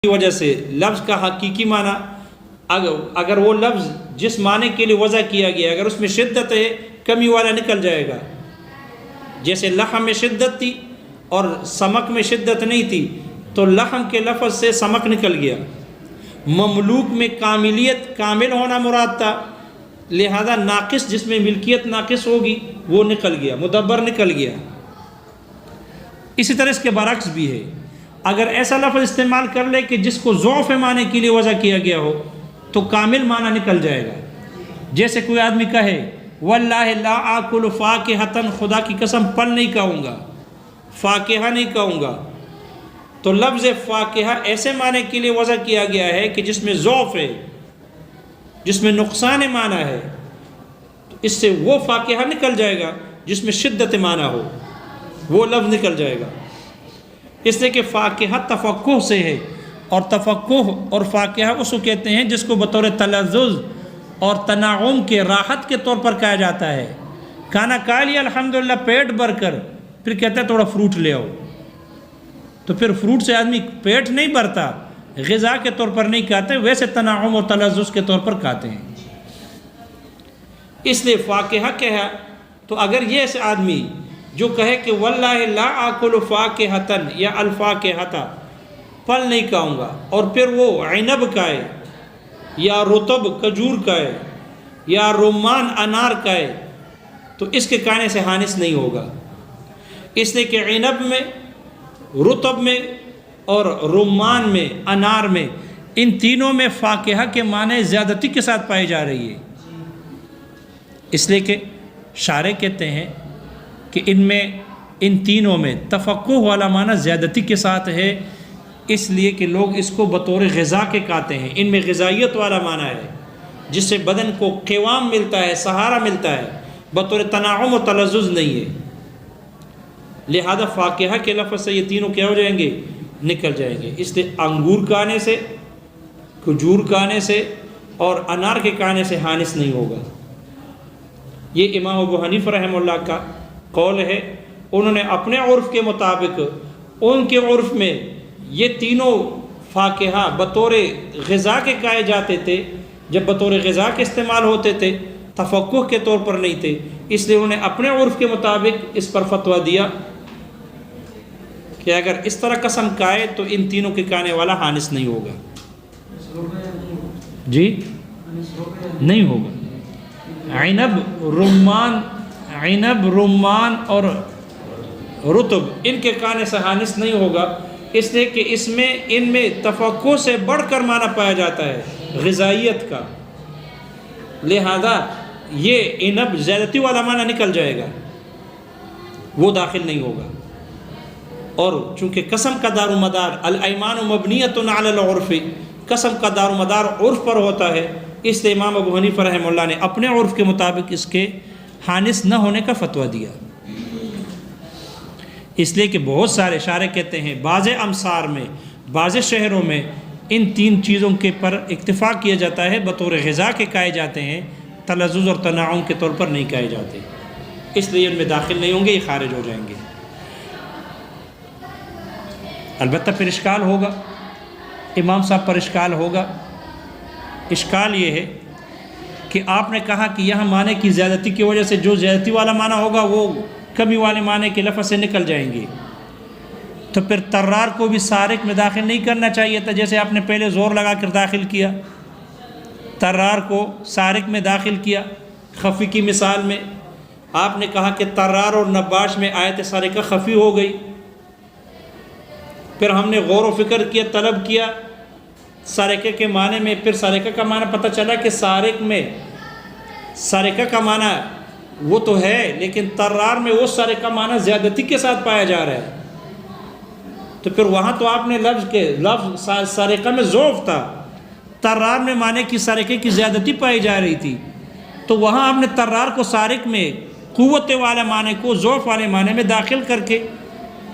کی وجہ سے لفظ کا حقیقی معنی اگر وہ لفظ جس معنی کے لیے وضع کیا گیا اگر اس میں شدت ہے کمی والا نکل جائے گا. جیسے لحم میں شدت تھی اور سمک میں شدت نہیں تھی تو لحم کے لفظ سے سمک نکل گیا. مملوک میں کاملیت کامل ہونا مراد تھا لہذا ناقص جس میں ملکیت ناقص ہوگی وہ نکل گیا، مدبر نکل گیا. اسی طرح اس کے برعکس بھی ہے، اگر ایسا لفظ استعمال کر لے کہ جس کو ضعف معنی کے لیے وضع کیا گیا ہو تو کامل معنی نکل جائے گا. جیسے کوئی آدمی کہے واللہ لا آکل فاکہۃ، خدا کی قسم پھل نہیں کھاؤں گا، فاکہہ نہیں کھاؤں گا، تو لفظ فاکہہ ایسے معنی کے لیے وضع کیا گیا ہے کہ جس میں ضعف ہے، جس میں نقصان معنی ہے، اس سے وہ فاکہہ نکل جائے گا. جس میں شدت معنی ہو وہ لفظ نکل جائے گا. اس لیے کہ فاکہہ تفقہ سے ہے، اور تفقہ اور فاکہہ اس کو کہتے ہیں جس کو بطور تلذذ اور تنعم کے راحت کے طور پر کہا جاتا ہے. کھانا کھا لیا الحمدللہ پیٹ بھر کر، پھر کہتا ہے تھوڑا فروٹ لے آؤ، تو پھر فروٹ سے آدمی پیٹ نہیں بھرتا، غذا کے طور پر نہیں کھاتے، ویسے تنعم اور تلذذ کے طور پر کھاتے ہیں. اس لیے فاکہہ کہا. تو اگر یہ ایسے آدمی جو کہے کہ واللہ لا آکل فاکہۃ یا الفاکہۃ، پھل نہیں کھاؤں گا، اور پھر وہ عنب کھائے یا رطب کھجور کھائے یا رمان انار کھائے تو اس کے کھانے سے حانث نہیں ہوگا. اس لیے کہ عنب میں، رطب میں اور رمان میں، انار میں، ان تینوں میں فاکہہ کے معنی زیادتی کے ساتھ پائی جا رہی ہے. اس لیے کہ شارح کہتے ہیں کہ ان تینوں میں تفقہ والا معنی زیادتی کے ساتھ ہے، اس لیے کہ لوگ اس کو بطور غذا کے کھاتے ہیں. ان میں غذائیت والا معنی ہے جس سے بدن کو قوام ملتا ہے، سہارا ملتا ہے، بطور تنعم و تلذذ نہیں ہے. لہذا فاکہہ کے لفظ سے یہ تینوں کیا ہو جائیں گے؟ نکل جائیں گے. اس لیے انگور کھانے سے، کھجور کھانے سے اور انار کے کھانے سے حانث نہیں ہوگا. یہ امام ابو حنیفہ رحمہ اللہ کا قول ہے. انہوں نے اپنے عرف کے مطابق، ان کے عرف میں یہ تینوں فاکہہ بطور غذا کے کھائے جاتے تھے. جب بطور غذا کے استعمال ہوتے تھے، تفقہ کے طور پر نہیں تھے، اس لیے انہوں نے اپنے عرف کے مطابق اس پر فتویٰ دیا کہ اگر اس طرح قسم کھائے تو ان تینوں کے کھانے والا حانث نہیں ہوگا. جی نہیں ہوگا. عنب رمان اور رطب ان کے کھانے سے حانث نہیں ہوگا، اس لیے کہ ان میں تفقہ سے بڑھ کر معنی پایا جاتا ہے غذائیت کا. لہذا یہ عنب زیادتی والا معنی نکل جائے گا، وہ داخل نہیں ہوگا. اور چونکہ قسم کا دار و مدار الایمان مبنیۃ علی العرف، قسم کا دار و مدار عرف پر ہوتا ہے، اس لیے امام ابو حنیفہ رحمہ اللہ نے اپنے عرف کے مطابق اس کے حانث نہ ہونے کا فتویٰ دیا. اس لیے کہ بہت سارے شارح کہتے ہیں بعض امصار میں، بعض شہروں میں ان تین چیزوں کے پر اکتفا کیا جاتا ہے، بطور غذا کے کھائے جاتے ہیں، تلذذ اور تنعم کے طور پر نہیں کھائے جاتے، اس لیے ان میں داخل نہیں ہوں گے، یہ خارج ہو جائیں گے. البتہ پھر اشکال ہوگا، امام صاحب پر اشکال ہوگا. اشکال یہ ہے کہ آپ نے کہا کہ یہاں معنی کی زیادتی کی وجہ سے جو زیادتی والا معنی ہوگا وہ کمی والے معنی کے لفظ سے نکل جائیں گے، تو پھر طرار کو بھی سارق میں داخل نہیں کرنا چاہیے تھا، جیسے آپ نے پہلے زور لگا کر داخل کیا. طرار کو سارق میں داخل کیا. خفی کی مثال میں آپ نے کہا کہ طرار اور نباش میں آیت سارقہ خفی ہو گئی. پھر ہم نے غور و فکر کیا، طلب کیا سارقہ کے معنی میں، پھر سارقہ کا معنی پتہ چلا کہ سارق میں سارقہ کا معنی وہ تو ہے، لیکن طرار میں وہ سارقہ معنی زیادتی کے ساتھ پایا جا رہا ہے. تو پھر وہاں تو آپ نے لفظ سارقہ میں ضعف تھا، طرار میں معنی کی سارقے کی زیادتی پائی جا رہی تھی، تو وہاں آپ نے طرار کو سارق میں قوت والے معنی کو ضعف والے معنی میں داخل کر کے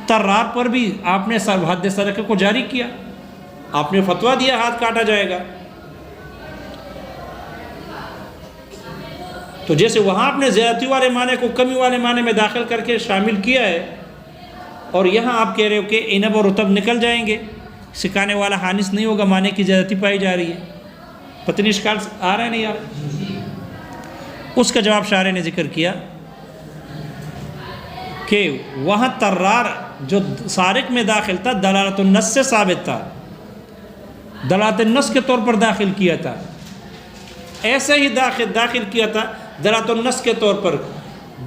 طرار پر بھی آپ نے حد سارقہ کو جاری کیا، آپ نے فتویٰ دیا ہاتھ کاٹا جائے گا. تو جیسے وہاں آپ نے زیادتی والے معنی کو کمی والے معنی میں داخل کر کے شامل کیا ہے، اور یہاں آپ کہہ رہے ہو کہ عنب اور رطب نکل جائیں گے، سکھانے والا حانس نہیں ہوگا، معنی کی زیادتی پائی جا رہی ہے۔ پتہ نہیں اشکال آ رہا ہے نہیں یار؟ اس کا جواب شارح نے ذکر کیا کہ وہاں طرار جو سارق میں داخل تھا دلالت النص سے ثابت تھا، دلالت النص کے طور پر داخل کیا تھا، ایسے ہی داخل کیا تھا دلالت النص کے طور پر،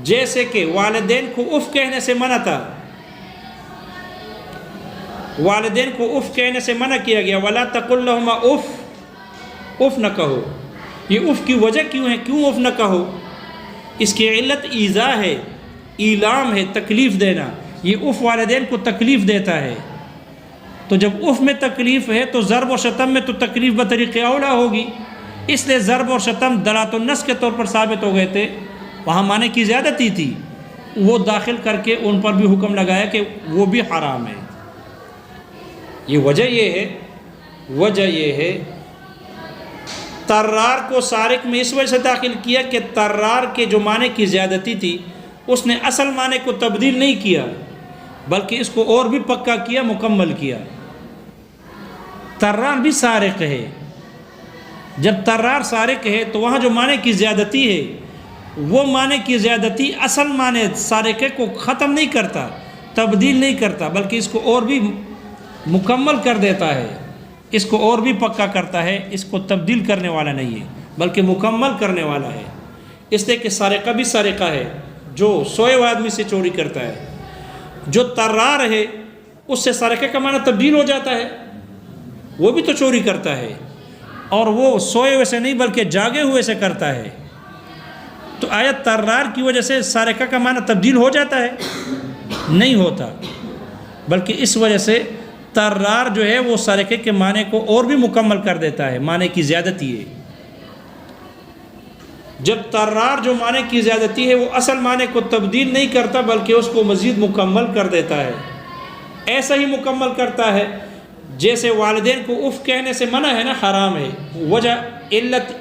جیسے کہ والدین کو اف کہنے سے منع تھا، والدین کو اف کہنے سے منع کیا گیا، وَلَا تَقُلْ لَهُمَا اف نہ کہو۔ یہ اف کی وجہ کیوں ہے؟ کیوں اف نہ کہو؟ اس کی علت ایذا ہے، ایلام ہے، تکلیف دینا۔ یہ اف والدین کو تکلیف دیتا ہے، تو جب اف میں تکلیف ہے تو ضرب و شتم میں تو تکلیف بطریق اولا ہوگی، اس لیے ضرب اور شتم دلالت النص کے طور پر ثابت ہو گئے تھے، وہاں معنی کی زیادتی تھی، وہ داخل کر کے ان پر بھی حکم لگایا کہ وہ بھی حرام ہے۔ یہ وجہ یہ ہے طرار کو سارق میں اس وجہ سے داخل کیا کہ طرار کے جو معنی کی زیادتی تھی اس نے اصل معنی کو تبدیل نہیں کیا، بلکہ اس کو اور بھی پکا کیا، مکمل کیا۔ طرار بھی سارق ہے، جب طرار سارق ہے تو وہاں جو معنی کی زیادتی ہے وہ معنی کی زیادتی اصل معنی سارقے کو ختم نہیں کرتا، تبدیل نہیں کرتا، بلکہ اس کو اور بھی مکمل کر دیتا ہے، اس کو اور بھی پکا کرتا ہے، اس کو تبدیل کرنے والا نہیں ہے بلکہ مکمل کرنے والا ہے۔ اس لیے کہ سارقہ بھی سارقہ ہے جو سوئے ہوئے آدمی سے چوری کرتا ہے، جو طرار ہے اس سے سارقے کا معنی تبدیل ہو جاتا ہے، وہ بھی تو چوری کرتا ہے، اور وہ سوئے ہوئے سے نہیں بلکہ جاگے ہوئے سے کرتا ہے، تو آیا طرار کی وجہ سے سارقہ کا معنی تبدیل ہو جاتا ہے؟ نہیں ہوتا، بلکہ اس وجہ سے طرار جو ہے وہ سارقے کے معنی کو اور بھی مکمل کر دیتا ہے، معنی کی زیادتی ہے۔ جب طرار جو معنی کی زیادتی ہے وہ اصل معنی کو تبدیل نہیں کرتا بلکہ اس کو مزید مکمل کر دیتا ہے، ایسا ہی مکمل کرتا ہے جیسے والدین کو اف کہنے سے منع ہے نا، حرام ہے، وجہ علت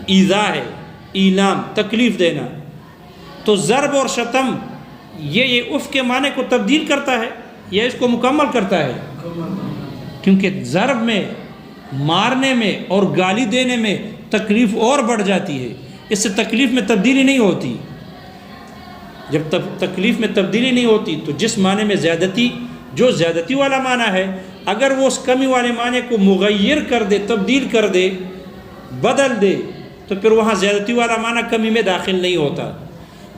ایذا ہے، ایلام، تکلیف دینا، تو ضرب اور شتم یہ اف کے معنی کو تبدیل کرتا ہے یا اس کو مکمل کرتا ہے؟ کیونکہ ضرب میں، مارنے میں اور گالی دینے میں تکلیف اور بڑھ جاتی ہے، اس سے تکلیف میں تبدیلی نہیں ہوتی۔ جب تکلیف میں تبدیلی نہیں ہوتی تو جس معنی میں زیادتی، جو زیادتی والا معنی ہے، اگر وہ اس کمی والے معنی کو مغیر کر دے، تبدیل کر دے، بدل دے، تو پھر وہاں زیادتی والا معنی کمی میں داخل نہیں ہوتا،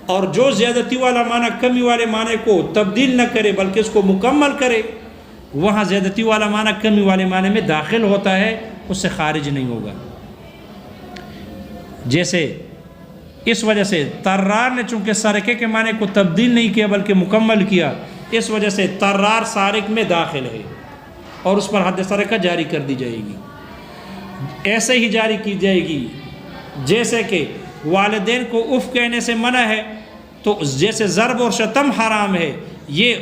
اور جو زیادتی والا معنی کمی والے معنی کو تبدیل نہ کرے بلکہ اس کو مکمل کرے، وہاں زیادتی والا معنی کمی والے معنی میں داخل ہوتا ہے، اس سے خارج نہیں ہوگا۔ جیسے اس وجہ سے طرار نے چونکہ سارقے کے معنی کو تبدیل نہیں کیا بلکہ مکمل کیا، اس وجہ سے طرار سارق میں داخل ہے اور اس پر حد سرقہ جاری کر دی جائے گی۔ ایسے ہی جاری کی جائے گی جیسے کہ والدین کو اف کہنے سے منع ہے، تو جیسے ضرب اور شتم حرام ہے، یہ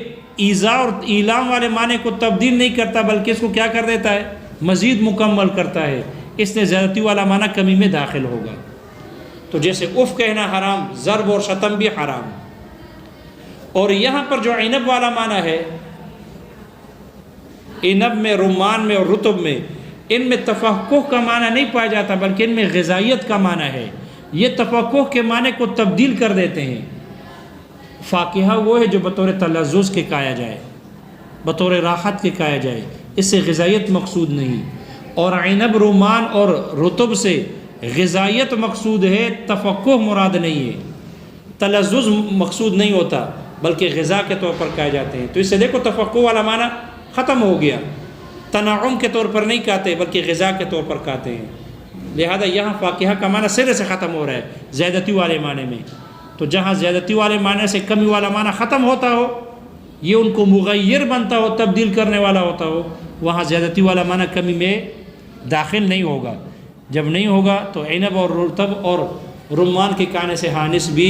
ایذا اور ایلام والے معنی کو تبدیل نہیں کرتا بلکہ اس کو کیا کر دیتا ہے؟ مزید مکمل کرتا ہے، اس نے زیادتی والا معنی کمی میں داخل ہوگا۔ تو جیسے اف کہنا حرام، ضرب اور شتم بھی حرام۔ اور یہاں پر جو عنب والا معنی ہے، عنب میں، رمان میں اور رطب میں، ان میں تفقہ کا معنی نہیں پایا جاتا بلکہ ان میں غذائیت کا معنی ہے، یہ تفقہ کے معنی کو تبدیل کر دیتے ہیں۔ فاکہہ وہ ہے جو بطور تلذذ کے کھایا جائے، بطور راحت کے کھایا جائے، اس سے غذائیت مقصود نہیں، اور عنب، رمان اور رطب سے غذائیت مقصود ہے، تفقہ مراد نہیں ہے، تلذذ مقصود نہیں ہوتا بلکہ غذا کے طور پر کھائے جاتے ہیں۔ تو اس سے دیکھو تفقہ والا معنی ختم ہو گیا، تنعم کے طور پر نہیں کھاتے بلکہ غذا کے طور پر کھاتے ہیں، لہذا یہاں فاکہہ کا معنی سرے سے ختم ہو رہا ہے زیادتی والے معنی میں۔ تو جہاں زیادتی والے معنی سے کمی والا معنی ختم ہوتا ہو، یہ ان کو مغیر بنتا ہو، تبدیل کرنے والا ہوتا ہو، وہاں زیادتی والا معنی کمی میں داخل نہیں ہوگا۔ جب نہیں ہوگا تو عنب اور رطب اور رمان کے کھانے سے حانس بھی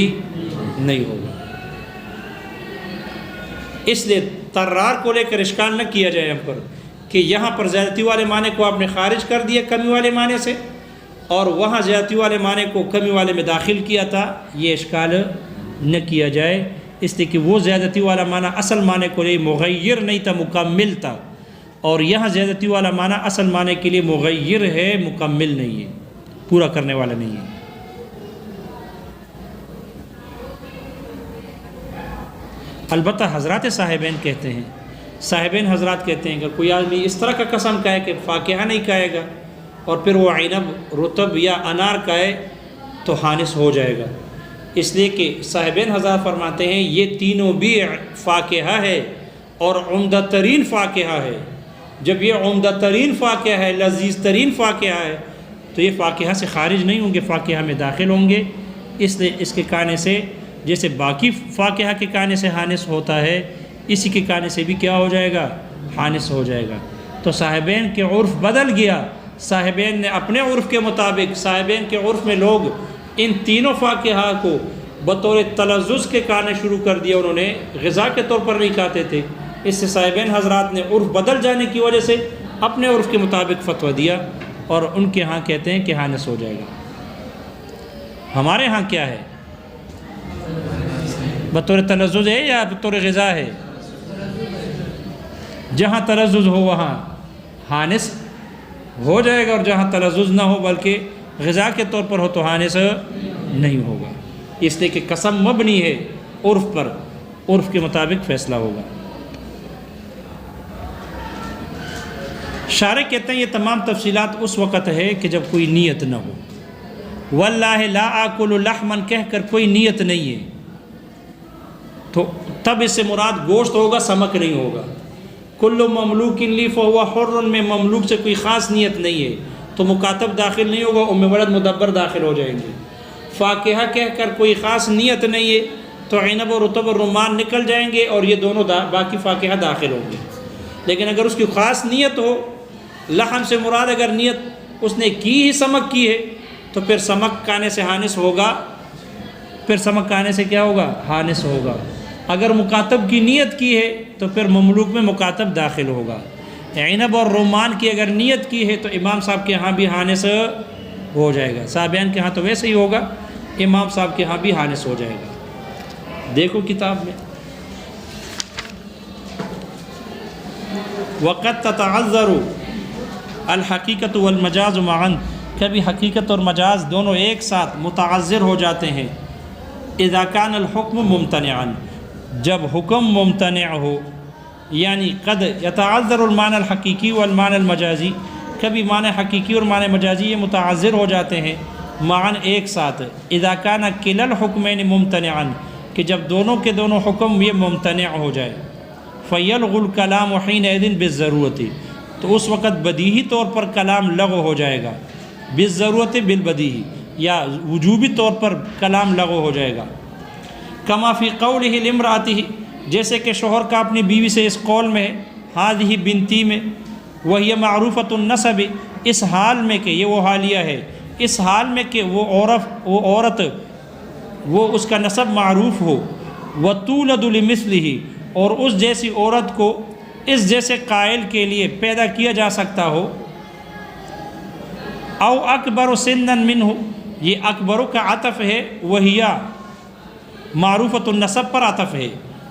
نہیں ہوگا۔ اس لیے طرار کو لے کر اشکال نہ کیا جائے ہم پر کہ یہاں پر زیادتی والے معنی کو آپ نے خارج کر دیا کمی والے معنی سے، اور وہاں زیادتی والے معنی کو کمی والے میں داخل کیا تھا، یہ اشکال نہ کیا جائے، اس لیے کہ وہ زیادتی والا معنی اصل معنی کو لے مغیر نہیں تھا، مکمل تھا، اور یہاں زیادتی والا معنی اصل معنی کے لیے مغیر ہے، مکمل نہیں ہے، پورا کرنے والا نہیں ہے۔ البتہ حضرات صاحبین کہتے ہیں، صاحبین حضرات کہتے ہیں کہ کوئی آدمی اس طرح کا قسم کہے کہ فاکہہ نہیں کہے گا اور پھر وہ عنب، رطب یا انار کہے تو حانث ہو جائے گا، اس لیے کہ صاحبین حضرات فرماتے ہیں یہ تینوں بھی فاکہہ ہے اور عمدہ ترین فاکہہ ہے۔ جب یہ عمدہ ترین فاکہہ ہے، لذیذ ترین فاکہہ ہے، تو یہ فاکہہ سے خارج نہیں ہوں گے، فاکہہ میں داخل ہوں گے۔ اس لیے اس کے کھانے سے جیسے باقی فاکہہ کے کھانے سے حانث ہوتا ہے، اسی کے کھانے سے بھی کیا ہو جائے گا؟ حانث ہو جائے گا۔ تو صاحبین کے عرف بدل گیا، صاحبین نے اپنے عرف کے مطابق، صاحبین کے عرف میں لوگ ان تینوں فاکہہ کو بطور تلذذ کے کھانے شروع کر دیا، انہوں نے غذا کے طور پر نہیں کھاتے تھے۔ اس سے صاحبین حضرات نے عرف بدل جانے کی وجہ سے اپنے عرف کے مطابق فتویٰ دیا، اور ان کے ہاں کہتے ہیں کہ حانث ہو جائے گا۔ ہمارے ہاں کیا ہے؟ بطور تلذذ ہے یا بطور غذا ہے؟ جہاں تلذذ ہو وہاں حانث ہو جائے گا، اور جہاں تلذذ نہ ہو بلکہ غذا کے طور پر ہو تو حانث نہیں ہوگا، اس لیے کہ قسم مبنی ہے عرف پر، عرف کے مطابق فیصلہ ہوگا۔ شارح کہتے ہیں یہ تمام تفصیلات اس وقت ہے کہ جب کوئی نیت نہ ہو۔ واللہ لا آکل لحما کہہ کر کوئی نیت نہیں ہے تو تب اس سے مراد گوشت ہوگا، سمک نہیں ہوگا۔ کل مملوک لی فہو حر میں مملوک سے کوئی خاص نیت نہیں ہے تو مکاتب داخل نہیں ہوگا، ام ولد مدبر داخل ہو جائیں گے۔ فاکہہ کہہ کر کوئی خاص نیت نہیں ہے تو عنب اور رطب اور رمان نکل جائیں گے، اور یہ دونوں باقی فاکہہ داخل ہوں گے۔ لیکن اگر اس کی خاص نیت ہو، لحم سے مراد اگر نیت اس نے کی ہی سمک کی ہے تو پھر سمک کھانے سے حانث ہوگا، پھر سمک کھانے سے کیا ہوگا؟ حانث ہوگا۔ اگر مکاتب کی نیت کی ہے تو پھر مملوک میں مکاتب داخل ہوگا۔ عنب اور رمان کی اگر نیت کی ہے تو امام صاحب کے ہاں بھی حانث ہو جائے گا، صاحبین کے ہاں تو ویسے ہی ہوگا، امام صاحب کے ہاں بھی حانث ہو جائے گا۔ دیکھو کتاب میں وقت تتعذر الحقیقت والمجاز معا، کبھی حقیقت اور مجاز دونوں ایک ساتھ متعذر ہو جاتے ہیں۔ اذا کان الحکم ممتنعا، جب حکم ممتنع ہو، یعنی قد یتعذر المعنی الحقیقی والمعنی المجازی، کبھی معنی حقیقی اور معنی مجازی یہ متعذر ہو جاتے ہیں معاً ایک ساتھ۔ اذا کان کلا الحکمین ممتنعا، کہ جب دونوں کے دونوں حکم یہ ممتنع ہو جائے، فیلغ الکلام حینئذ بالضرورت، تو اس وقت بدیہی طور پر کلام لغو ہو جائے گا، بالضرورت بالبدیہی، یا وجوبی طور پر کلام لغو ہو جائے گا۔ کما فی قولہ لامرأتہ، جیسے کہ شوہر کا اپنی بیوی سے اس قول میں ہذہ بنتی میں، وہی معروفۃ النسب، اس حال میں کہ یہ وہ حالیہ ہے، اس حال میں کہ وہ عورت وہ اس کا نسب معروف ہو، وتولد لمثلہ، اور اس جیسی عورت کو اس جیسے قائل کے لیے پیدا کیا جا سکتا ہو، او اکبر سنا منہ، یہ اکبر کا عطف ہے، وہی معروفۃ النسب پر عطف ہے،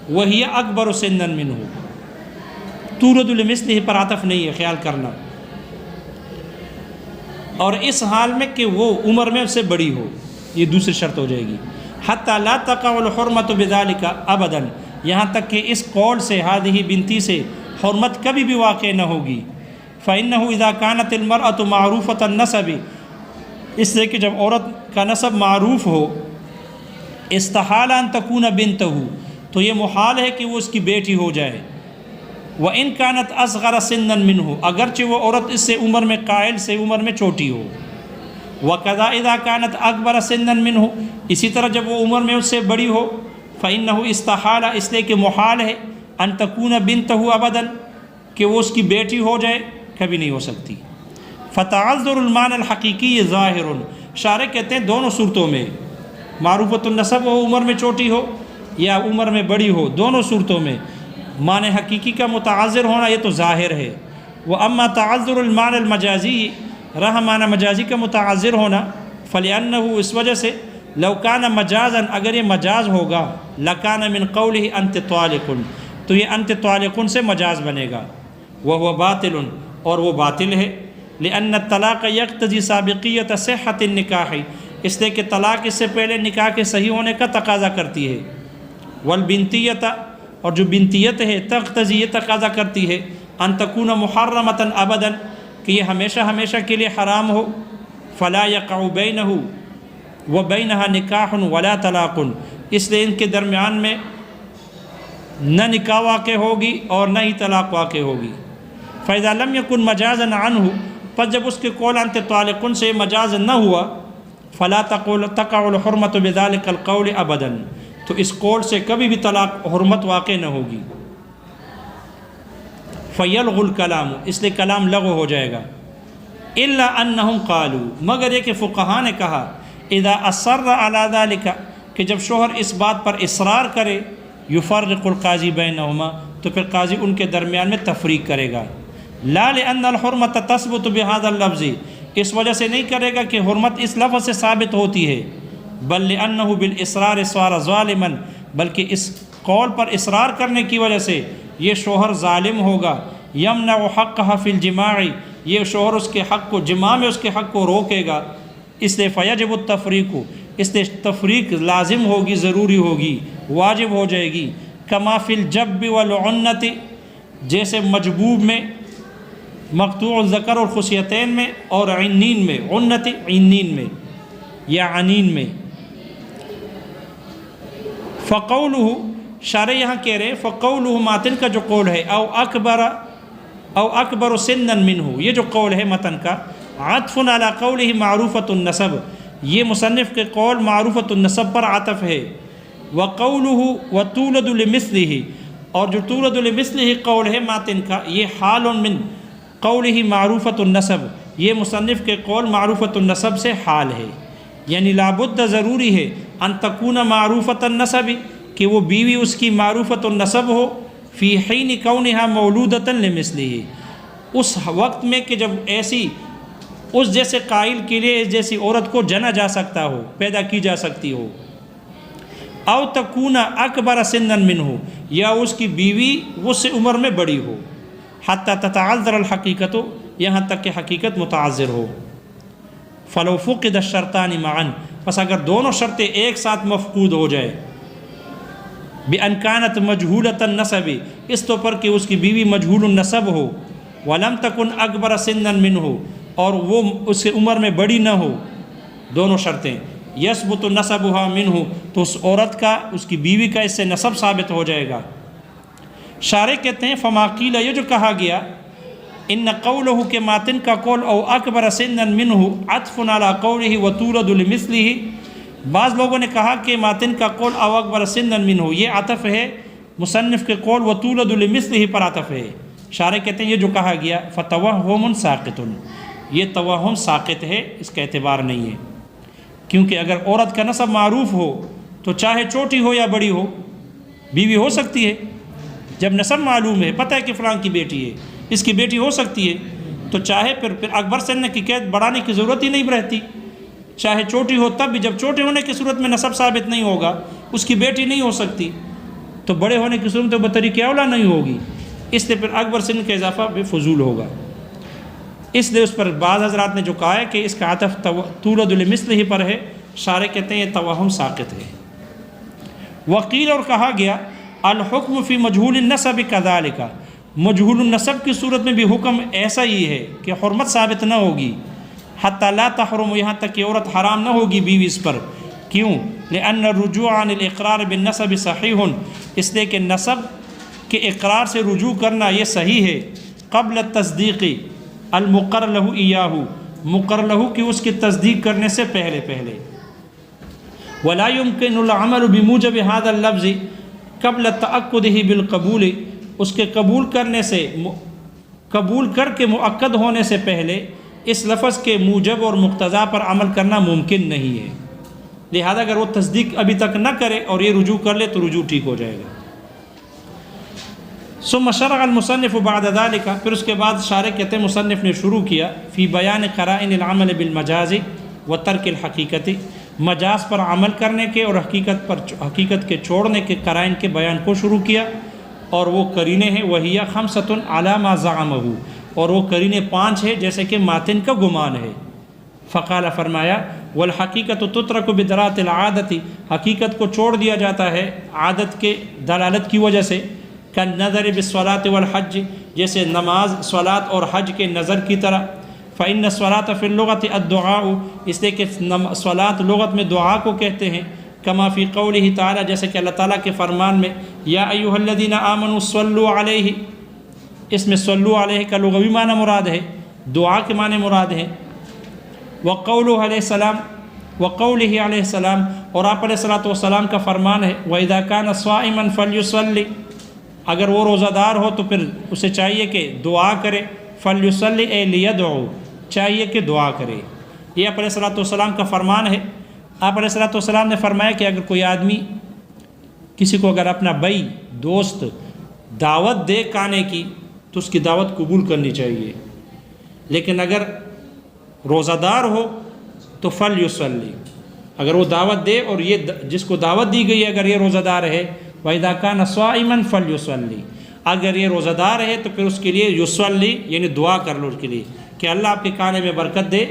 وہی اکبر سنا منہ، تولد لمثلہ پر عطف نہیں ہے، خیال کرنا۔ اور اس حال میں کہ وہ عمر میں اس سے بڑی ہو، یہ دوسری شرط ہو جائے گی۔ حتی لا تقع الحرمۃ بذلک ابدا، یہاں تک کہ اس قول سے ہذہ بنتی سے حرمت کبھی بھی واقع نہ ہوگی۔ فإنہ اذا كانت المرأة معروفۃ النسب، اس لیے کہ جب عورت کا نسب معروف ہو، استحال ان تکون بنتہ، تو یہ محال ہے کہ وہ اس کی بیٹی ہو جائے۔ وإن كانت اصغر سنا منہ، اگرچہ وہ عورت اس سے عمر میں قائل سے عمر میں چھوٹی ہو۔ وكذا اذا كانت اکبر سنا منہ، اسی طرح جب وہ عمر میں اس سے بڑی ہو، فإنہ استحال، اس لیے کہ محال ہے، ان تکون بنتہ ابدا، کہ وہ اس کی بیٹی ہو جائے، کبھی نہیں ہو سکتی۔ فتعذر المعنی الحقیقی ظاہر، شارح کہتے ہیں دونوں صورتوں میں، معروفۃ النسب ہو، عمر میں چھوٹی ہو، یا عمر میں بڑی ہو، دونوں صورتوں میں معنی حقیقی کا متعذر ہونا یہ تو ظاہر ہے۔ واما تعذر المعنی المجازی، رہا معنی مجازی کا متعذر ہونا، فلأنہ، اس وجہ سے، لو کان مجازا، اگر یہ مجاز ہوگا، لکان من قولہ انت طالق، تو یہ انت طالق سے مجاز بنے گا۔ وهو باطل اور وہ باطل ہے، لأن الطلاق یقتضی سابقیت صحت النکاح اس لیے کہ طلاق اس سے پہلے نکاح کے صحیح ہونے کا تقاضا کرتی ہے، والبنتیت اور جو بنتیت ہے تقتضی یہ تقاضا کرتی ہے ان تکون محرمۃ ابدا کہ یہ ہمیشہ ہمیشہ کے لیے حرام ہو، فلا یقع بینہ وبینہا نکاح ولا طلاق اس لیے ان کے درمیان میں نہ نکاح واقع ہوگی اور نہ ہی طلاق واقع ہوگی۔ فإذا لم يكن مجازا عنہ پس جب اس کے قول انت طالق سے مجاز نہ ہوا، فلا تقع الحرمۃ بذلك القول ابدا تو اس قول سے کبھی بھی طلاق حرمت واقع نہ ہوگی۔ فیلغ الکلام اس لیے کلام لغو ہو جائے گا، الا انہم قالوا مگر یہ کہ فقہاء نے کہا اذا اصر علی ذلك کہ جب شوہر اس بات پر اصرار کرے، یفرق القاضی بینہما تو پھر قاضی ان کے درمیان میں تفریق کرے گا، لا لأن الحرمۃ تثبت بهذا اللفظ اس وجہ سے نہیں کرے گا کہ حرمت اس لفظ سے ثابت ہوتی ہے، بل لأنہ بالاصرار صار ظالما بلکہ اس قول پر اصرار کرنے کی وجہ سے یہ شوہر ظالم ہوگا، یمنع حقها فی الجماع یہ شوہر اس کے حق کو جماع میں اس کے حق کو روکے گا، اس لیے فیجب التفریق اس لیے تفریق لازم ہوگی، ضروری ہوگی، واجب ہو جائے گی، کما فی الجب والعنت جیسے مجبوب میں، مقطوع الذکر اور خصیتین میں، اور عنین میں، عنت عنین میں یا عنین میں۔ فقولہ شارح یہاں کہہ رہے ہیں فقولہ ماتن کا جو قول ہے او اکبر سنا منہ یہ جو قول ہے متن کا، عطف علی قولہ معروفۃ النسب یہ مصنف کے قول معروفۃ النسب پر عطف ہے، وقولہ وتولد لمثلہ اور جو تولد لمثلہ قول ہے ماتن کا یہ حال من قولہ معروفۃ النسب یہ مصنف کے قول معروفۃ النسب سے حال ہے، یعنی لابد ضروری ہے ان تکون معروفۃ النسب کہ وہ بیوی اس کی معروفۃ النسب ہو، فی حین کونہا مولودۃ لمثلہ اس وقت میں کہ جب ایسی اس جیسے قائل کے لیے اس جیسی عورت کو جنا جا سکتا ہو، پیدا کی جا سکتی ہو، او تکون اکبر سنا منہ یا اس کی بیوی اس سے عمر میں بڑی ہو، حتی تتعذر الحقیقت یہاں تک کہ حقیقت متعذر ہو، فلو فقد الشرطان معا پس اگر دونوں شرطیں ایک ساتھ مفقود ہو جائے، بأن كانت مجہولۃ النسب اس طور پر کہ اس کی بیوی مجہول النسب ہو، ولم تکن اکبر سنا منہ اور وہ اس سے عمر میں بڑی نہ ہو، دونوں شرطیں، یثبت نسبها منہ تو اس عورت کا اس کی بیوی کا اس سے نسب ثابت ہو جائے گا۔ شارح کہتے ہیں فما قیل یہ جو کہا گیا ان قولہ کے ماتن کا قول او اکبر سنا منہ عطف علی قولہ وتولد لمثلہ بعض لوگوں نے کہا کہ ماتن کا قول او اکبر سنا منہ یہ عطف ہے مصنف کے قول وتولد لمثلہ پر عطف ہے۔ شارح کہتے ہیں یہ جو کہا گیا فتوہم ساقط یہ توہم ساقط ہے، اس کا اعتبار نہیں ہے، کیونکہ اگر عورت کا نسب معروف ہو تو چاہے چھوٹی ہو یا بڑی ہو بیوی ہو سکتی ہے، جب نسب معلوم ہے پتہ ہے کہ فلاں کی بیٹی ہے، اس کی بیٹی ہو سکتی ہے، تو چاہے پھر اکبر سن کی قید بڑھانے کی ضرورت ہی نہیں رہتی، چاہے چھوٹی ہو تب بھی جب چھوٹے ہونے کی صورت میں نسب ثابت نہیں ہوگا اس کی بیٹی نہیں ہو سکتی، تو بڑے ہونے کی صورت میں بطریق اولا نہیں ہوگی، اس لیے پھر اکبر سن کا اضافہ بھی فضول ہوگا۔ اس لیے اس پر بعض حضرات نے جو کہا ہے کہ اس کا عطف تولد لمثلہ پر ہے، شارح کہتے ہیں یہ توہم ساقط ہے۔ وقیل اور کہا گیا الحکم فی مجہول النسب کذالک مجہول النسب کی صورت میں بھی حکم ایسا ہی ہے کہ حرمت ثابت نہ ہوگی، حتی لا تحرم یہاں تک کہ عورت حرام نہ ہوگی بیوی اس پر، کیوں؟ لأن الرجوع عن الاقرار بالنسب صحیح اس لیے کہ نسب کے اقرار سے رجوع کرنا یہ صحیح ہے، قبل التصدیق المقر لہ ایاہ مقر لہ کہ اس کی تصدیق کرنے سے پہلے ولا يمكن العمل بموجب هذا اللفظ قبل تأکدہ بالقبول اس کے قبول کرنے سے قبول کر کے مؤکد ہونے سے پہلے اس لفظ کے موجب اور مقتضا پر عمل کرنا ممکن نہیں ہے، لہذا اگر وہ تصدیق ابھی تک نہ کرے اور یہ رجوع کر لے تو رجوع ٹھیک ہو جائے گا۔ ثم شرع المصنف بعد ذلك پھر اس کے بعد شارح کہتے ہیں مصنف نے شروع کیا فی بیان قرائن العمل بالمجاز و ترک الحقیقت مجاز پر عمل کرنے کے اور حقیقت کے چھوڑنے کے قرائن کے بیان کو شروع کیا، اور وہ قرینے ہیں وہی خمسۃ علی ما زعمہ، اور وہ قرینے 5 ہے جیسے کہ ماتن کا گمان ہے۔ فقال فرمایا والحقیقت تترک بدرات العادت، حقیقت کو چھوڑ دیا جاتا ہے عادت کے دلالت کی وجہ سے، کالنظر بالصلاۃ والحج، جیسے نماز، صلاۃ اور حج کے نظر کی طرح۔ فإن الصلاۃ فی اللغۃ الدعاء، اس لیے کہ صلاۃ لغت میں دعا کو کہتے ہیں، کما فی قولہ تعالی، جیسے کہ اللہ تعالیٰ کے فرمان میں یا ایھا الذین آمنوا صلوا علیہ، اس میں صلوا علیہ کا لغوی معنی مراد ہے، دعا کے معنی مراد ہے۔ وقولہ علیہ السلام، وقولہ علیہ السلام، اور آپ علیہ الصلوۃ والسلام کا فرمان ہے وَإِذَا كَانَ صَائِمًا فَلْيُصَلِّ، اگر وہ روزہ دار ہو تو پھر اسے چاہیے کہ دعا کرے، فَلْيُصَلِّ اے لِيَدْعُ، چاہیے کہ دعا کرے۔ یہ آپ علیہ الصلوۃ والسلام کا فرمان ہے۔ آپ علیہ الصلوۃ والسلام نے فرمایا کہ اگر کوئی آدمی کسی کو اگر اپنا بھائی دوست دعوت دے کھانے کی تو اس کی دعوت قبول کرنی چاہیے، لیکن اگر روزہ دار ہو تو فلیصلی، اگر وہ دعوت دے اور یہ جس کو دعوت دی گئی ہے اگر یہ روزہ دار ہے، وَإِذَا كَانَ صَائِمًا فَلْيُصَلِّ، اگر یہ روزہ دار ہے تو پھر اس کے لیے یصلی یعنی دعا کر لو اس کے لیے کہ اللہ آپ کے کھانے میں برکت دے،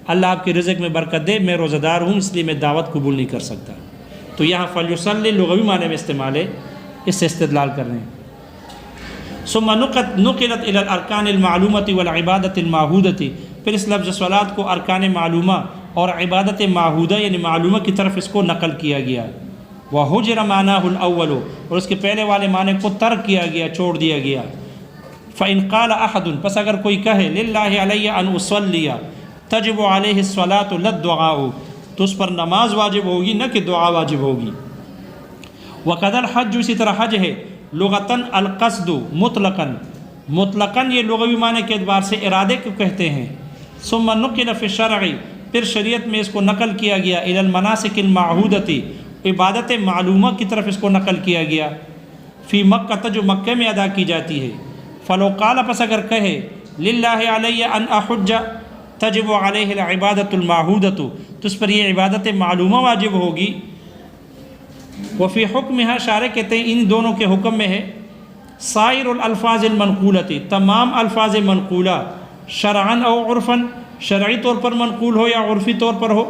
اللہ آپ کے رزق میں برکت دے، میں روزہ دار ہوں اس لیے میں دعوت قبول نہیں کر سکتا۔ تو یہاں فلیصلی لغوی معنی میں استعمال ہے، اس سے استدلال کر رہے ہیں۔ ثم نقلت الى الارکان المعلومۃ والعبادۃ المعہودۃ، پھر اس لفظ صلاۃ کو ارکان معلومہ اور عبادت معہودہ یعنی معلومہ کی طرف اس کو نقل کیا گیا۔ وحجر معناہ الاول، اور اس کے پہلے والے معنی کو ترک کیا گیا، چھوڑ دیا گیا۔ فإن قال احد، پس اگر کوئی کہے للہ علی ان اصلی تجب علیہ الصلاۃ لا الدعاء، تو اس پر نماز واجب ہوگی نہ کہ دعا واجب ہوگی۔ وقد الحج، اسی طرح حج ہے لغتاً القصد مطلقاً، مطلقاً یہ لغوی معنی کے اعتبار سے ارادے کو کہتے ہیں۔ ثم نقل فی الشرع، پھر شریعت میں اس کو نقل کیا گیا الی المناسک المعہودۃ، عبادت معلومہ کی طرف اس کو نقل کیا گیا، فی مکہ، جو مکہ میں ادا کی جاتی ہے۔ فلو قال، پس اگر کہے للہ علی ان احج تجب علیہ العبادۃ المعہودۃ، تو اس پر یہ عبادت معلومہ واجب ہوگی۔ وفی حکمها، شارح کہتے ہیں ان دونوں کے حکم میں ہے سائر الالفاظ المنقولۃ، تمام الفاظ منقولہ، شرعاً او عرفاً، شرعی طور پر منقول ہو یا عرفی طور پر ہو،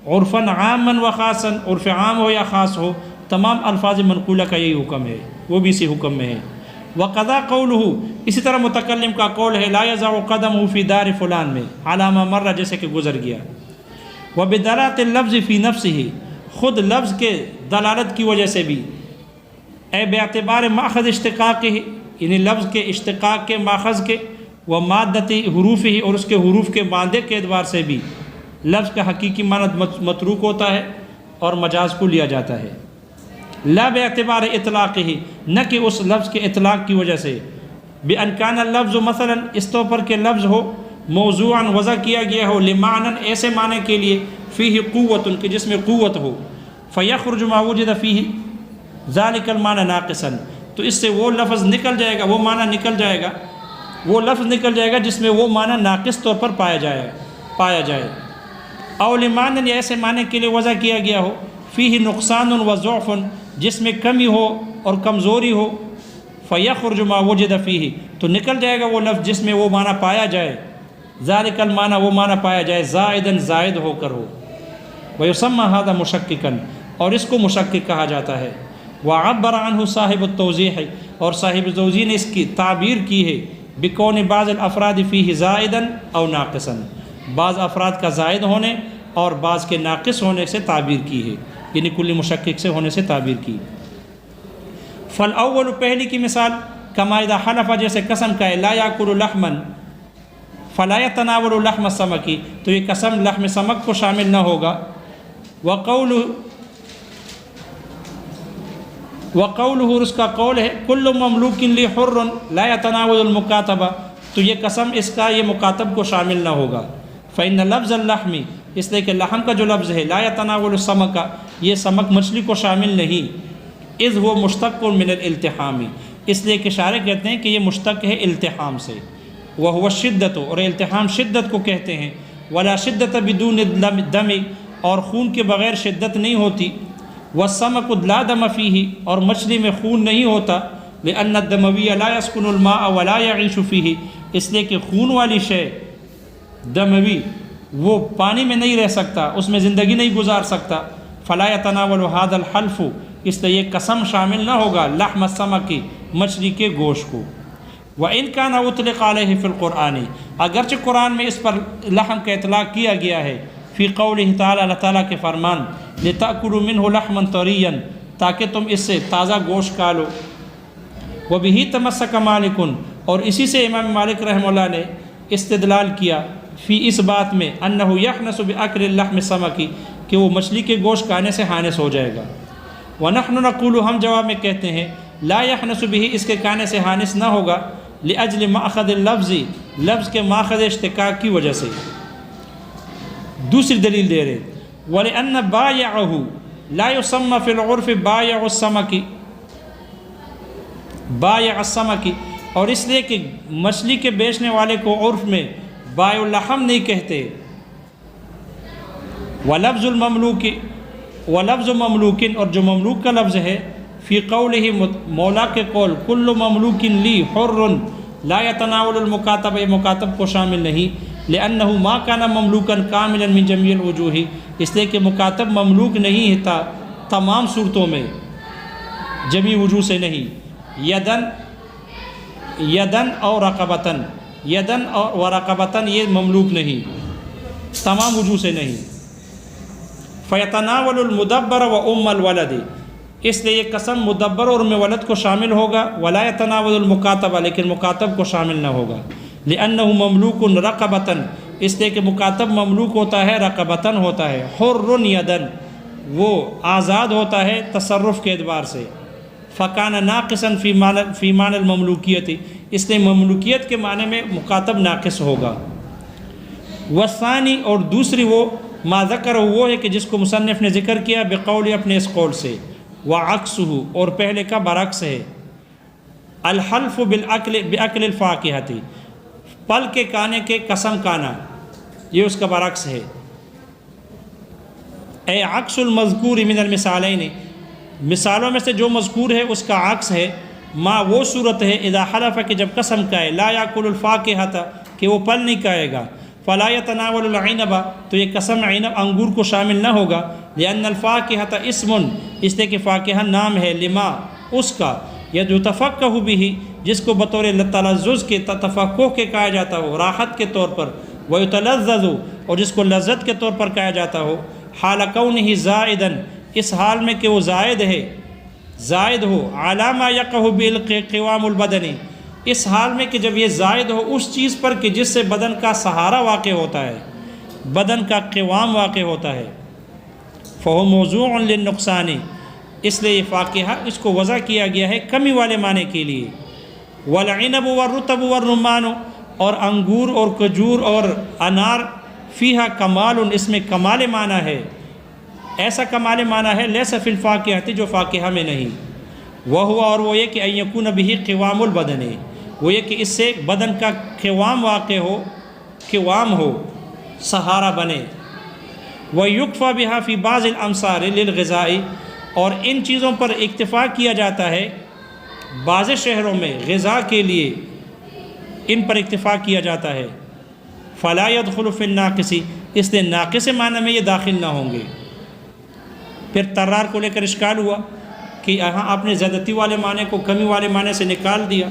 عرفاً عاماً و خاصاً، عرف عام ہو یا خاص ہو، تمام الفاظ منقولہ کا یہی حکم ہے، وہ بھی اسی حکم میں ہے۔ وقضا قولہ، اسی طرح متکلم کا قول ہے لا یضع قدمہ فی دار فلان میں علی ما مر، جیسے کہ گزر گیا۔ وبدلالۃ اللفظ فی نفسہ، خود لفظ کے دلالت کی وجہ سے بھی، اے باعتبار ماخذ اشتقاق، یعنی لفظ کے اشتقاق کے ماخذ کے، و مادت حروف ہی، اور اس کے حروف کے مادے کے اعتبار سے بھی لفظ کا حقیقی معنی متروک ہوتا ہے اور مجاز کو لیا جاتا ہے۔ لا باعتبار اطلاق ہی، نہ کہ اس لفظ کے اطلاق کی وجہ سے، بان کان اللفظ مثلا، اس طور پر کہ لفظ ہو موضوعاً وضع کیا گیا ہو، لمعنن، ایسے معنی کے لیے، فیہ قوت، کہ جس میں قوت ہو، فیخرج ما وجد فیہ ذالک المعنی ناقصا، تو اس سے وہ لفظ نکل جائے گا، وہ معنی نکل جائے گا، وہ لفظ نکل جائے گا جس میں وہ معنی ناقص طور پر پایا جائے۔ او لمعنن، یا ایسے معنی کے لیے وضع کیا گیا ہو، فیہ نقصان و ضعف، جس میں کمی ہو اور کمزوری ہو، فیخرج ما وجد فیہ، تو نکل جائے گا وہ لفظ جس میں وہ معنی پایا جائے، ذالک المعنی، وہ معنی پایا جائے، زائداً زائد ہو کر ہو۔ ویسمى هذا مشککا، اور اس کو مشکک کہا جاتا ہے۔ وعبر عنہ صاحب التوضیح، اور صاحب توضیح نے اس کی تعبیر کی ہے، بکون بعض الافراد فیہ زائدا او ناقصا، بعض افراد کا زائد ہونے اور بعض کے ناقص ہونے سے تعبیر کی ہے، یعنی کل مشکک سے ہونے سے تعبیر کی۔ فالاول، پہلی کی مثال، کما اذا حلف، جیسے قسم کا ہے، لا یاکل لحما فلا یتناول لحم السمک، تو یہ قسم لحم سمک کو شامل نہ ہوگا۔ وقولہ، اس کا قول ہے، کل مملوک لحر لا یتناول المکاتبہ، تو یہ قسم اس کا یہ مکاتب کو شامل نہ ہوگا۔ فإن لفظ اللحم، اس لیے کہ لحم کا جو لفظ ہے، لا یتناول السمک، یہ سمک مچھلی کو شامل نہیں، اذ وہ مشتق من الالتحام، اس لیے کہ شارح کہتے ہیں کہ یہ مشتق ہے التحام سے، وہو الشدۃ، اور التحام شدت کو کہتے ہیں، ولا شدت بدون الدم، اور خون کے بغیر شدت نہیں ہوتی، والسمک لا دم فیہ، اور مچھلی میں خون نہیں ہوتا، لأن الدموی لا يسكن الماء ولا يعيش فيه، اس لیے کہ خون والی شے دموی وہ پانی میں نہیں رہ سکتا، اس میں زندگی نہیں گزار سکتا. فلا يتناول هذا الحلف، اس لیے یہ قسم شامل نہ ہوگا لحم السمک، مچھلی کے گوشت کو. وَإِنْ كَانَ أُطْلِقَ عَلَيْهِ فِي الْقُرْآنِ، اگرچہ قرآن میں اس پر لحم کا اطلاق کیا گیا ہے. فی قولہ تعالیٰ، اللہ تعالیٰ کے فرمان، لِتَأْكُلُوا مِنْهُ لَحْمًا طَرِيًّا، تاکہ تم اس سے تازہ گوشت کھا لو. وَبِهِ تَمَسَّكَ مَالِكٌ، اور اسی سے امام مالک رحمہ اللہ نے استدلال کیا فی اس بات میں انہ یحنس بأکل اللحم السمکی، کہ وہ مچھلی کے گوشت کھانے سے حانس ہو جائے گا. وَنَحْنُ نَقُولُ، ہم جواب میں کہتے ہیں، لا یحنس بہ، اس کے کھانے سے حانس نہ ہوگا، لأجل مأخذ اللفظ، لفظ کے ماخذ اشتقاق کی وجہ سے. دوسری دلیل دے رہے، وَلِأَنَّ بَائِعَهُ لا يُسَمَّى فِي الْعُرْفِ بَائِعُ السَّمَكِ، بائع السمک، اور اس لیے کہ مچھلی کے بیچنے والے کو عرف میں بائع اللحم نہیں کہتے. ولفظ المملوک، ولفظ مملوک، اور جو مملوک کا لفظ ہے، فی قولہ، مولا کے قول، کل مملوک لی حر لا يتناول المکاتب، مکاتب کو شامل نہیں. لأنہ ما کان مملوکا کاملا من جمیع الوجوہ، اس لیے کہ مکاتب مملوک نہیں تھا تمام صورتوں میں، جمیع وجوہ سے نہیں. یدن اور رقبتن، یدن اور رقبتن یہ مملوک نہیں، تمام وجوہ سے نہیں. فیتناول المدبر و ام الولد، اس لیے یہ قسم مدبر اور ام ولد کو شامل ہوگا. ولا یتناول المکاتبہ، لیکن مکاتب کو شامل نہ ہوگا. لأنہ مملوک رقبتن، اس لیے کہ مکاتب مملوک ہوتا ہے، رقبتن ہوتا ہے. حر یدن، وہ آزاد ہوتا ہے تصرف کے اعتبار سے. فکان ناقصا فی معنی المملوکیت، اس لیے مملوکیت کے معنی میں مکاتب ناقص ہوگا. والثانی، اور دوسری وہ ما ذکر، وہ ہے کہ جس کو مصنف نے ذکر کیا بقول، اپنے اس قول سے. وعکسہ، اور پہلے کا برعکس ہے. الحلف باکل الفاکہۃ، پھل کے کھانے کے قسم کھانا، یہ اس کا برعکس ہے. اے عکس المذکور من المثالین، مثالوں میں سے جو مذکور ہے اس کا عکس ہے. ما، وہ صورت ہے، اذا حلف، کہ جب قسم کھائے، لا یاکل الفاکہۃ، کہ وہ پھل نہیں کھائے گا. فلا یتناول العنب، تو یہ قسم عنب، انگور کو شامل نہ ہوگا. لأن الفاکہۃ اسم، اس لیے کہ فاکہہ نام ہے، لما، اس کا، یتفقہ بہ، جس کو بطور تلذذ کے، تفقہ کے کہا جاتا ہو، راحت کے طور پر. ویتلذذ، اور جس کو لذت کے طور پر کہا جاتا ہو. حال کونہ زائدا، اس حال میں کہ وہ زائد ہے، زائد ہو. علی ما یقع بالقوام البدنی، اس حال میں کہ جب یہ زائد ہو اس چیز پر کہ جس سے بدن کا سہارا واقع ہوتا ہے، بدن کا قوام واقع ہوتا ہے. فہو موضوع للنقصان، اس لیے یہ فاکہہ، اس کو وضع کیا گیا ہے کمی والے معنی کے لیے. والعنب والرطب والرمان، اور انگور اور کھجور اور انار، فیہا کمال، اس میں کمال معنی ہے، ایسا کمال معنی ہے، لیس فی الفاکہۃ، جو فاکہہ میں نہیں. وہ، اور وہ یہ کہ ان یکون بہ قوام البدن، وہ یہ کہ اس سے بدن کا قوام واقع ہو، قوام ہو، سہارا بنے. وَيُكْفَى بِهَا فِي بَعْضِ الْأَمْصَارِ لِلْغِذَاءِ، اور ان چیزوں پر اکتفا کیا جاتا ہے بعض شہروں میں غذا کے لیے، ان پر اکتفا کیا جاتا ہے. فَلَا يَدْخُلُ فِي النَّاقِصِ، اس لیے ناقص معنی میں یہ داخل نہ ہوں گے. پھر ترار کو لے کر اشکال ہوا کہ یہاں آپ نے زیادتی والے معنی کو کمی والے معنی سے نکال دیا،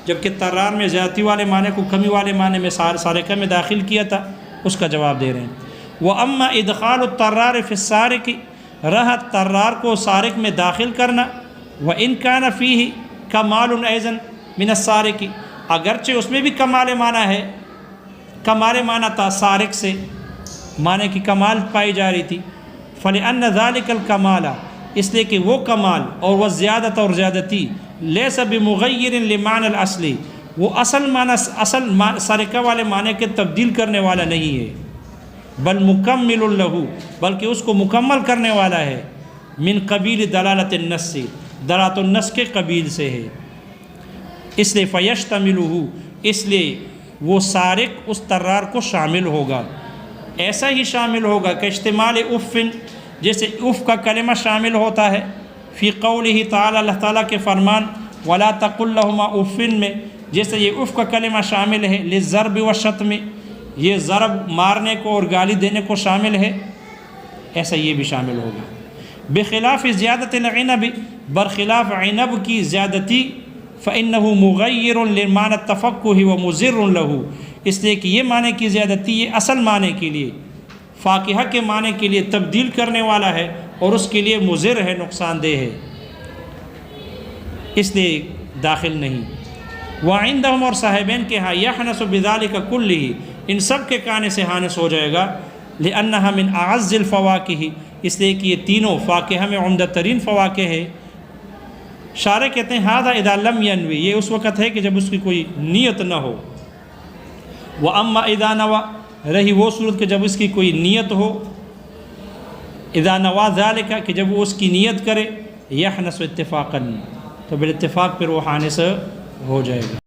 جبکہ ترار میں زیادتی والے معنی کو کمی والے معنی میں سارقہ میں داخل کیا تھا. اس کا جواب دے رہے ہیں. وَأَمَّا إِدْخَالُ التَّرَّارِ فِي السَّارِقِ، رہا ترار کو سارق میں داخل کرنا. وَإِنْ كَانَ فِيهِ كَمَالٌ أَيْضًا مِنَ السَّارِقِ، اگرچہ اس میں بھی کمال معنی ہے، کمال معنی تھا سارق سے، معنی کی کمال پائی جا رہی تھی. فَلِأَنَّ ذَلِكَ الْكَمَالَ، اس لیے کہ وہ کمال اور وہ زیادت اور زیادتی، لیس بمغیر لمعنی الاصلی، وہ اصل معنی، اصل سرقہ والے معنی کے تبدیل کرنے والا نہیں ہے. بل مکمل لہ، بلکہ اس کو مکمل کرنے والا ہے. من قبیل دلالت النص، دلالت النص کے قبیل سے ہے. اس لیے فیشتملہ، اس لیے وہ سارق اس ترار کو شامل ہوگا، ایسا ہی شامل ہوگا کہ اشتمال افن، جیسے اف کا کلمہ شامل ہوتا ہے. فی قولہ تعالی، اللہ تعالیٰ کے فرمان، ولا تقل لهما اف میں جیسے یہ اف کا کلمہ شامل ہے للضرب والشتم، یہ ضرب مارنے کو اور گالی دینے کو شامل ہے، ایسا یہ بھی شامل ہوگا۔ بخلاف زیادت العنب، برخلاف عنب کی زیادتی، فإنه مغیر لمعنی التفقہ ومضر له، اس لیے کہ یہ معنی کی زیادتی یہ اصل معنی کے لیے، فاقہہ کے معنی کے لیے تبدیل کرنے والا ہے اور اس کے لیے مضر ہے، نقصان دہ ہے، اس لیے داخل نہیں۔ وعندہم، اور صاحبین کے ہاں، یحنس بذالک کلہ، ان سب کے کانے سے حانس ہو جائے گا، لأنہا من اعز الفواکہ، اس لیے کہ یہ تینوں فاقہہ میں عمدہ ترین فواکہ ہے۔ شارح کہتے ہیں ھذا اذا لم ینوی، یہ اس وقت ہے کہ جب اس کی کوئی نیت نہ ہو، واما اذا نوی، رہی وہ صورت کہ جب اس کی کوئی نیت ہو، اذا نوی ذالک، کہ جب وہ اس کی نیت کرے، یحنس اتفاقا، تو بالاتفاق پھر وہ حانس ہو جائے گا۔